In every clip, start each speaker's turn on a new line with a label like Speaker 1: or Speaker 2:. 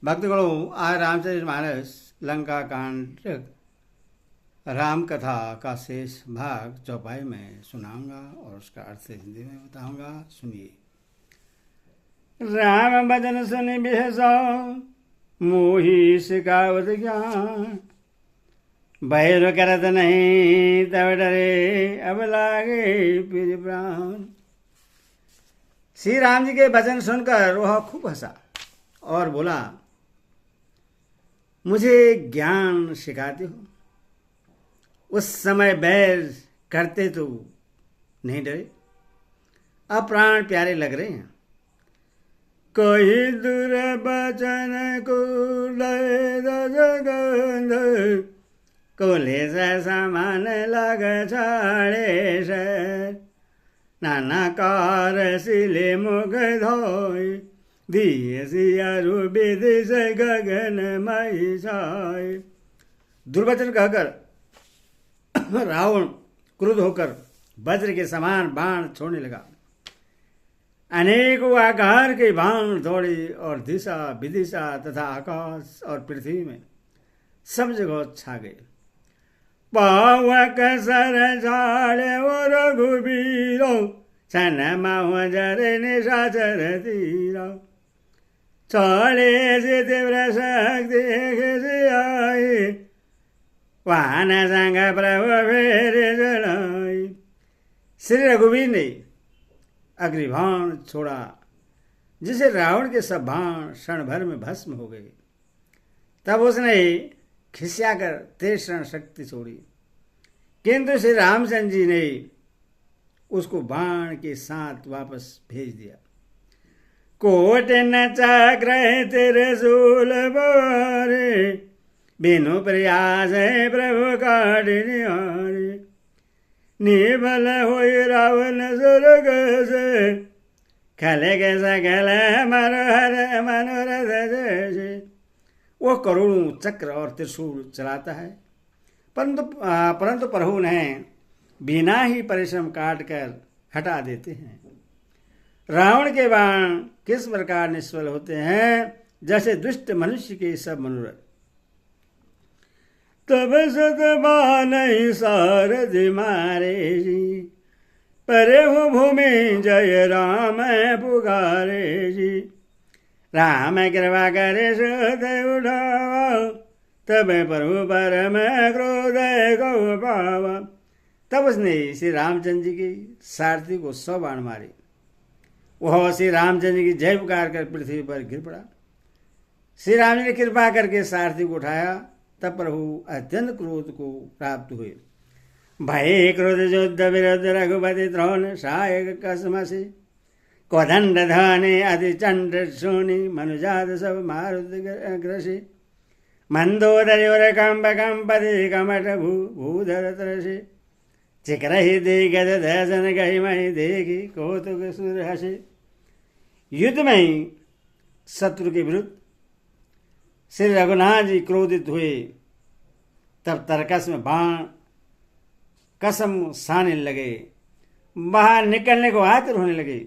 Speaker 1: भक्तगणों, आज रामचरितमानस लंका कांड राम कथा का शेष भाग चौपाई में सुनाऊंगा और उसका अर्थ हिंदी में बताऊंगा। सुनिए। राम बदन सुनि बिहसो मोहि सिखावत ज्ञान, बैर करत नहीं तब डरे अब लागे फिर प्राण। श्री राम जी के वचन सुनकर वह खूब हंसा और बोला, मुझे ज्ञान सिखाते हो। उस समय बैर करते तो नहीं डरे, अब प्राण प्यारे लग रहे हैं। कोई दूर बचन को जगंध, कोले से सामान लग छाड़े से, नाना कार सिले मुख धोई, दिए सियारु विधि से गगन मई छाए। दुर्वचन कहकर रावण क्रुद्ध होकर वज्र के समान बाण छोड़ने लगा। अनेकों आकार के बाण दौड़े और दिशा विदिशा तथा आकाश और पृथ्वी में सब जगह छा गए। पावक सर झाड़े और रघुबीरो, सन माह जरे निशाचर तीरा, छोड़े से तीव्र शक्ति से आई, वाहन संग प्रभु फेर जड़ाई। श्री रघुवीर ने अग्निबाण छोड़ा, जिसे रावण के सब बाण क्षण भर में भस्म हो गए। तब उसने खिसियाकर तीक्ष्ण शक्ति छोड़ी, किंतु श्री रामचंद्र जी ने उसको बाण के साथ वापस भेज दिया। कोट न चक्र त्रिशूल बोरे, बिनु प्रयास प्रभु काट निहारे, निबल होई रावण स्वर्ग से, खले के सकल मनोहर मनोरथ जैसे। वो करोड़ों चक्र और त्रिशूल चलाता है, परंतु प्रभु ने बिना ही परिश्रम काट कर हटा देते हैं। रावण के बाण किस प्रकार निष्फल होते हैं, जैसे दुष्ट मनुष्य के सब मनोरथ। तब सतबान सारथि मारे जी, परे हो भूमि जय राम पुकारे जी। राम कृपा करे सुत उठावा, तब प्रभु परम क्रोध गौ पावा। तब उसने श्री रामचंद्र जी के सारथी को 100 बाण मारे। वह श्री रामचंद्र की जय पुकार कर पृथ्वी पर गिर पड़ा। श्री राम जी ने कृपा करके सारथी को उठाया, तब प्रभु अत्यंत क्रोध को प्राप्त हुए। भय क्रोध युद्ध विरुद्ध रघुपति द्रोण सहायक कसमसी, कोदंड धने अति चंड सोनी, मनुजात सब मारुति ग्रसी। मंदोदरी और कंब कंपति कमट भूधर त्रसी, चिकरहि दिग्गज दर्शन गहि मही देखी, कौतुक सुर हसी। युद्ध में ही शत्रु के विरुद्ध श्री रघुनाथ जी क्रोधित हुए। तब तरकस में बाण कसम साने लगे, बाहर निकलने को आतुर होने लगे।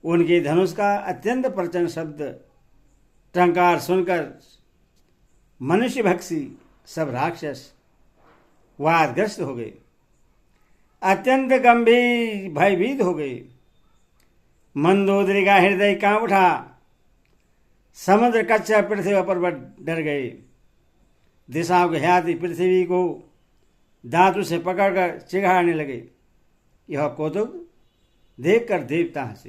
Speaker 1: उनके धनुष का अत्यंत प्रचंड शब्द टंकार सुनकर मनुष्य भक्षी सब राक्षस वादग्रस्त हो गए, अत्यंत गंभीर भयभीत हो गए। मंदोदरी का हृदय कांप उठा, समुद्र कच्चा पृथ्वी पर डर गए। दिशाओं के ख्याति पृथ्वी को धातु से पकड़कर चिघाड़ने लगे। यह कौतुक देखकर देवता हंसे।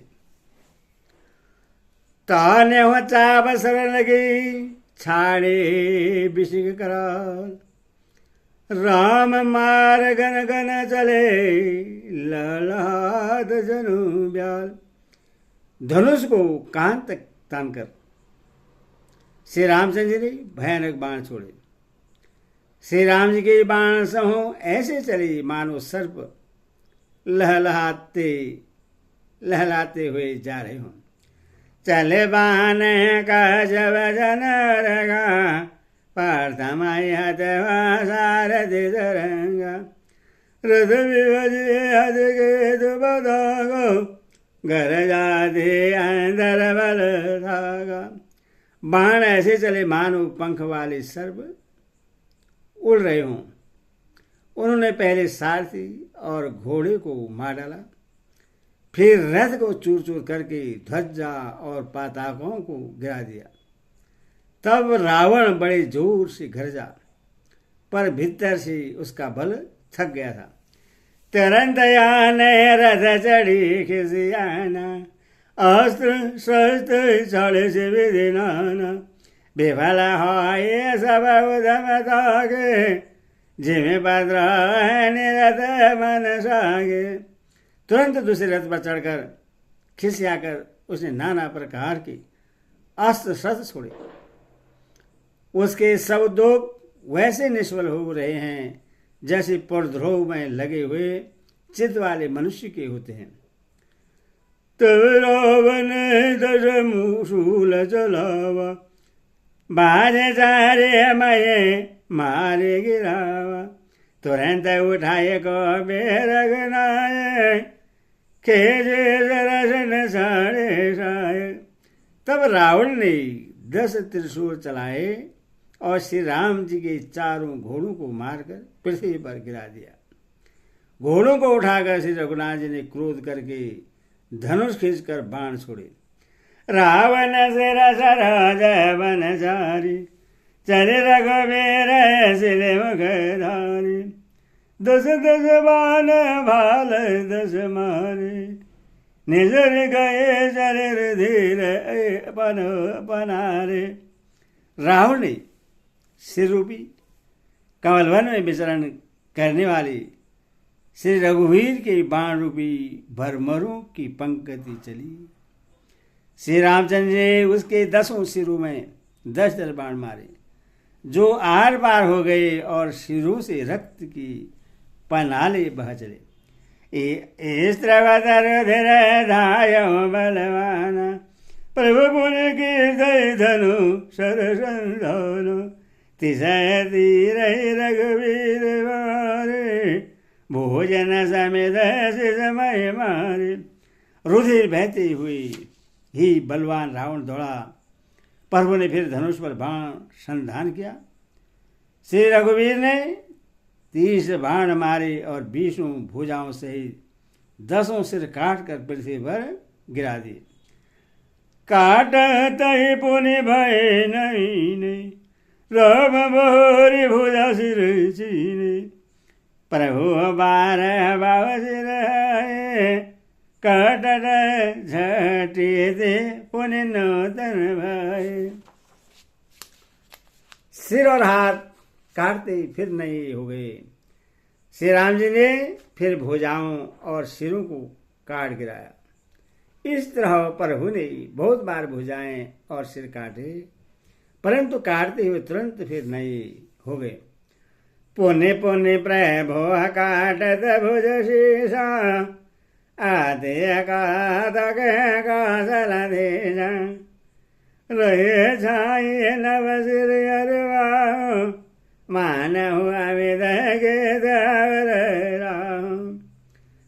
Speaker 1: ताने हो चाप सर लगी, छाड़े बिसिक कराल, राम मार गन गन चले, ललाद जनु ब्याल। धनुष को कान तक तानकर श्री रामचंद्र जी ने भयानक बाण छोड़े। श्री राम जी के बाण समूह ऐसे चले मानो सर्प लहलहाते लहलाते हुए जा रहे हों। चले बाण का जब जन रगा, पार्थमाई हतवा सारथि तरंगा, रथ विभजे हद के दुबदागो, घर जाते अंदर बल धागा। बाण ऐसे चले मानो पंख वाले सर्प उड़ रहे हों। उन्होंने पहले सारथी और घोड़े को मार डाला, फिर रथ को चूर चूर करके ध्वजा और पताकों को गिरा दिया। तब रावण बड़े जोर से गरजा, पर भीतर से उसका बल थक गया था। तुरंत आने रथ चढ़ी खिसियाना, अस्त्र शस्त्र छड़ से विधि नाना, विफल होए सब उद्यम तागे, जिमे पत्र निरत मन सागे। तुरंत दूसरे रथ पर चढ़कर खिसियाकर उसने नाना प्रकार के अस्त्र शस्त्र छोड़े। उसके सब उद्योग वैसे निष्फल हो रहे हैं जैसे पुरद्रोह में लगे हुए चित्त वाले मनुष्य के होते हैं। तब रावण दस मूसूल चलावा, बाजे चारे मये मारे गिरावा, तुरंत उठाए को बेरगनाए, खेजे दर्शन साड़े साए। तब रावण ने 10 त्रिशूल चलाए और श्री राम जी के चारों घोड़ों को मारकर पृथ्वी पर गिरा दिया। घोड़ों को उठाकर श्री रघुनाथ जी ने क्रोध करके धनुष खींचकर बाण छोड़े। रावण सिर सरज बन जारी, चले रघुवीर सिर मुखधारी, 10 बाण भाल 10 मारे, निजर गए शरीर धीर पनारे। रावण ने सिर रूपी कमलवन में विचरण करने वाली श्री रघुवीर के बाण रूपी भरमरों की पंक्ति चली। श्री रामचंद्र ने उसके 10 सिरों में 10 बाण मारे, जो आर पार हो गए और सिरों से रक्त की पनाले बह चले। इस बलवाना, प्रभु पुण्य की दय धनु सरसंधान, तिसय तीर रघुवीर मारे, भोजन समेत समय मारे। रुधिर बहते हुए ही बलवान रावण दौड़ा। प्रभु ने फिर धनुष पर बाण संधान किया। श्री रघुवीर ने 30 बाण मारे और 20 भुजाओं सहित 10 सिर काट कर पृथ्वी पर गिरा दिए। काट तही पुनि भय नहीं, राम मोरी भुजा सिर चीने, प्रभु 12 बाव सिर है, काट झटे दे पुनि नूतन भय। सिर और हाथ काटते फिर नए हो गए। श्री राम जी ने फिर भुजाओं और सिरों को काट गिराया। इस तरह प्रभु ने बहुत बार भुजाएं और सिर काटे, परंतु काटते हुए तुरंत फिर नए हो गए। पुण्य पुण्य प्रभु काटत भुज शीशा, आदे का सला देजा, रहे छाई नव सिर अरवा, मानहु अमित के राम।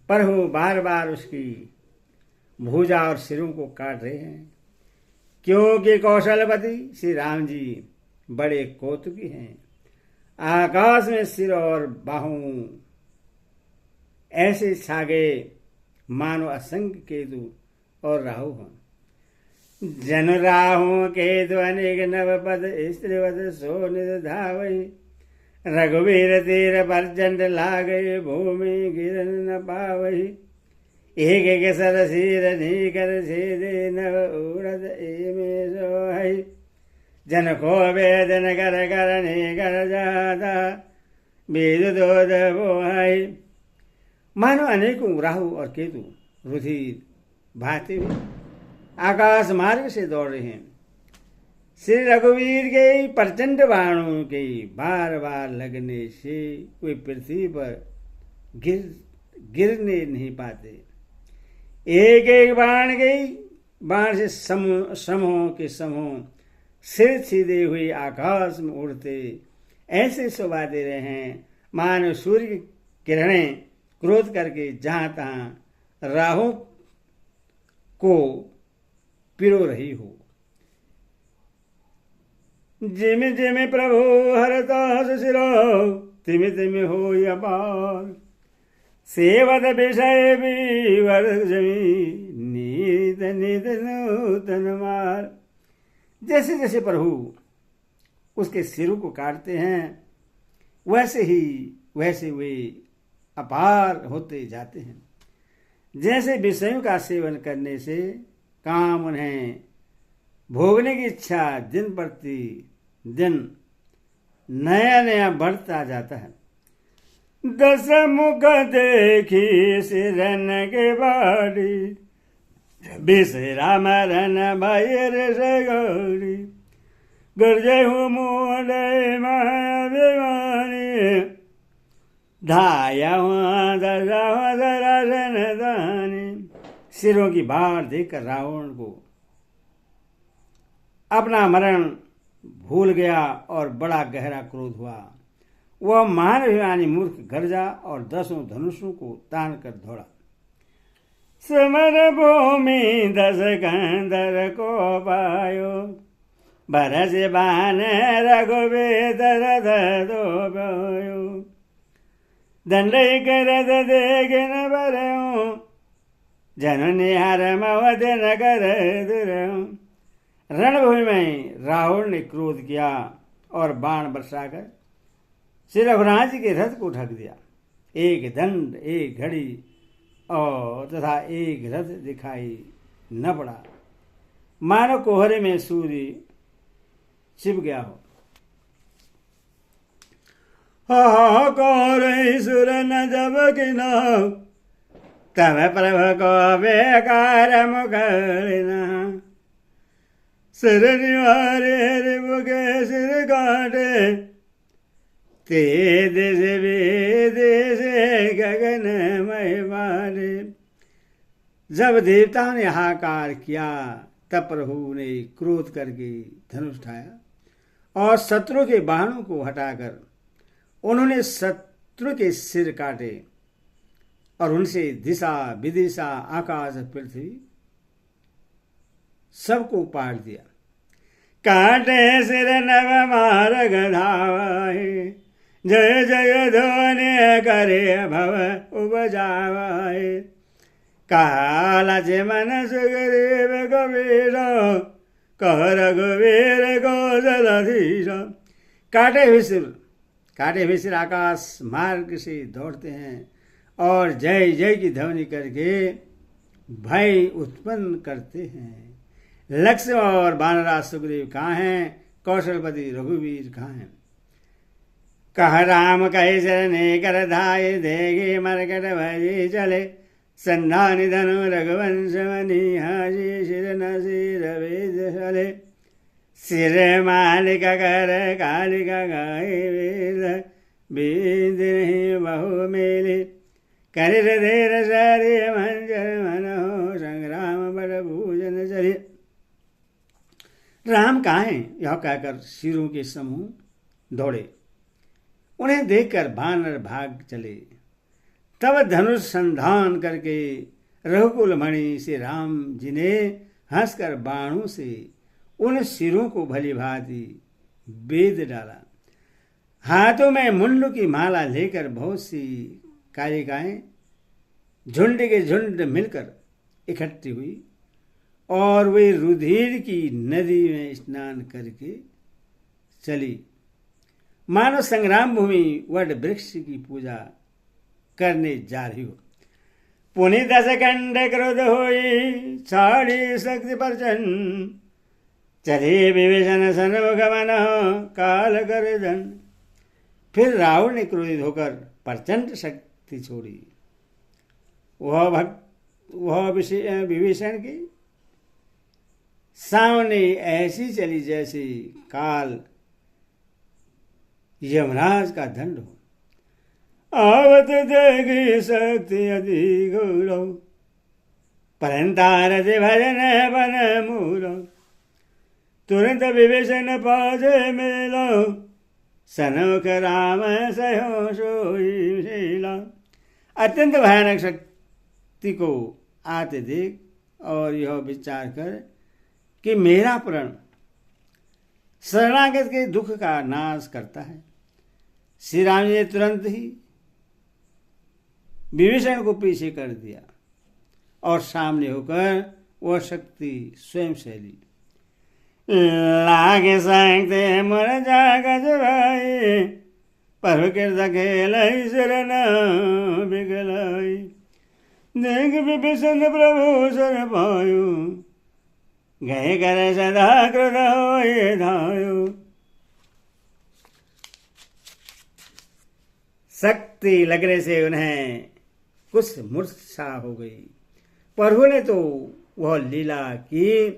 Speaker 1: प्रभु बार बार उसकी भुजा और सिरों को काट रहे हैं, क्योंकि कौशलपति श्री राम जी बड़े कौतुकी हैं। आकाश में सिर और बाहों ऐसे छा गए मानो असंख्य केतु और राहु हों। जन राहु केतु अनेक नवपद, स्त्रीवत सो निध धावई, रघुवीर तीर प्रचंड लागई, भूमि गिरन न पावई, एक एक सरसीर नीकर छेदे नव उड़द एमे सोहई, जन को वेदन कर करने कर जाता, वेद दोध बोहई। मानो अनेकों राहु और केतु रुधिर बहाते हुए आकाश मार्ग से दौड़ रहे हैं। श्री रघुवीर के प्रचंड बाणों के बार बार लगने से वे पृथ्वी पर गिरने नहीं पाते। एक एक बाण से समूह के समूह सिर सीधे हुए आकाश में उड़ते ऐसे शोभा दे रहे हैं मानो सूर्य की किरणें क्रोध करके जहां तहां राहों को पिरो रही हो। जिम जिम प्रभु हरता सिरो तिमि तिमि हो अपार सेवत विषय विवर जमी नीत नीत नूतन मार। जैसे जैसे प्रभु उसके सिरों को काटते हैं वैसे वे अपार होते जाते हैं। जैसे विषयों का सेवन करने से काम उन्हें भोगने की इच्छा दिन प्रति दिन नया नया बढ़ता जाता है। दस मुख देखी सिरन के बाड़ी बिसरा मरन भैर से गौरी गुर्जे हूँ मोड़े महाभिमानी धाया हुआ दरासन दानी। सिरों की बाढ़ देखकर रावण को अपना मरण भूल गया और बड़ा गहरा क्रोध हुआ। वह महाभिमानी मूर्ख गर्जा और 10 धनुषों को तान कर दौड़ा। समर भूमि 10 कंदर को पायो बरस बान रघुवेद रथ दो भयो दंडई करत देखन बरऊ जननी हर मवद नगर दुरऊ। रणभूमि में रावण ने क्रोध किया और बाण बरसाकर श्री रघुनाथ जी के रथ को ढक दिया। एक दंड एक घड़ी और तथा एक रथ दिखाई न पड़ा, मानो कोहरे में सूर्य छिप गया हो। हाहाकार सुर न जब किना तब प्रभु को बेकार मुखरिना सिर निवारे मुखे सिर काटे ते देश विदेश गगन महिमारे। जब देवताओं ने हाहाकार किया तब प्रभु ने क्रोध करके धनुष उठाया और शत्रु के बाणों को हटाकर उन्होंने शत्रु के सिर काटे और उनसे दिशा विदिशा आकाश पृथ्वी सबको पाट दिया। काटे सिर नव मार्ग धावाए जय जय ध्वनि करे भव उपजावाए। काला जे मन सुग्रीव कबीर कह रघुवीर कौशलधीश। काटे हुए सिर आकाश मार्ग से दौड़ते हैं और जय जय की ध्वनि करके भय उत्पन्न करते हैं। लक्ष्मण और वानराज सुग्रीव कहाँ हैं? कौशलपति रघुवीर कहाँ हैं? कह राम कहे चरने कर धाये देगे मरकट भजे चले संधानि धनु रघुवंश मनी हाजी शिर न सिर वेद चले सिर मालिका कर कालिका गाय वेद बीज नहीं बहु मेले कर देर सारे मंजर मन हो संग्राम बड़ भूजन चले। राम कहाँ हैं? यह कहकर शिरों के समूह दौड़े। उन्हें देखकर वानर भाग चले। तब धनुष संधान करके रघुकुल मणि से राम जी ने हंसकर बाणों से उन सिरों को भली भांति बेध डाला। हाथों में मुंडू की माला लेकर बहुत सी कालिकाएं झुंड के झुंड मिलकर इकट्ठी हुई और वे रुधिर की नदी में स्नान करके चली, मानो संग्राम भूमि वट वृक्ष की पूजा करने जा रही हो। पुनि 10 कंड क्रोध होई छाड़ी शक्ति प्रचंड चले विभीषण सन्मुख मन काल गर्दन। फिर रावण ने क्रोधित होकर प्रचंड शक्ति छोड़ी। वह विभीषण की सामने ऐसी चली जैसे काल यमराज का दंड हो। आवत देगी शक्ति अति गौरव परंतार भजन बन मूलो तुरंत विभीषण पाजे मेलो सनमुख राम सहो सोई शीला। अत्यंत भयानक शक्ति को आते देख और यह विचार कर कि मेरा प्रण शरणागत के दुख का नाश करता है। श्री राम जी ने तुरंत ही विभीषण को पीछे कर दिया और सामने होकर वह शक्ति स्वयं शैली लागे सकते मोर जाग जवाई पर खेल शरण बिगलाई देख विभीषण प्रभु सर पायो गए कर सदा क्रोध होए धायो। शक्ति लगने से उन्हें कुछ मूर्छा हो गई। प्रभु ने तो वह लीला की,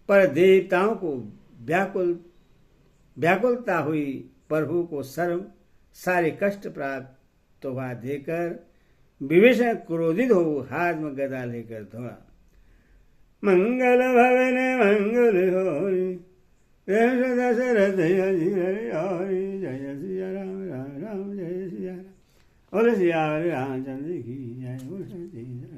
Speaker 1: पर देवताओं को व्याकुलता हुई। प्रभु को सारे कष्ट प्राप्त हुआ देकर विभीषण क्रोधित हो हाथ में गदा लेकर दौड़ा। मंगल भवन मंगल होरी दशरथ जय सिया राम राम राम जय सिया राम और सिया रामचंद्र की जय।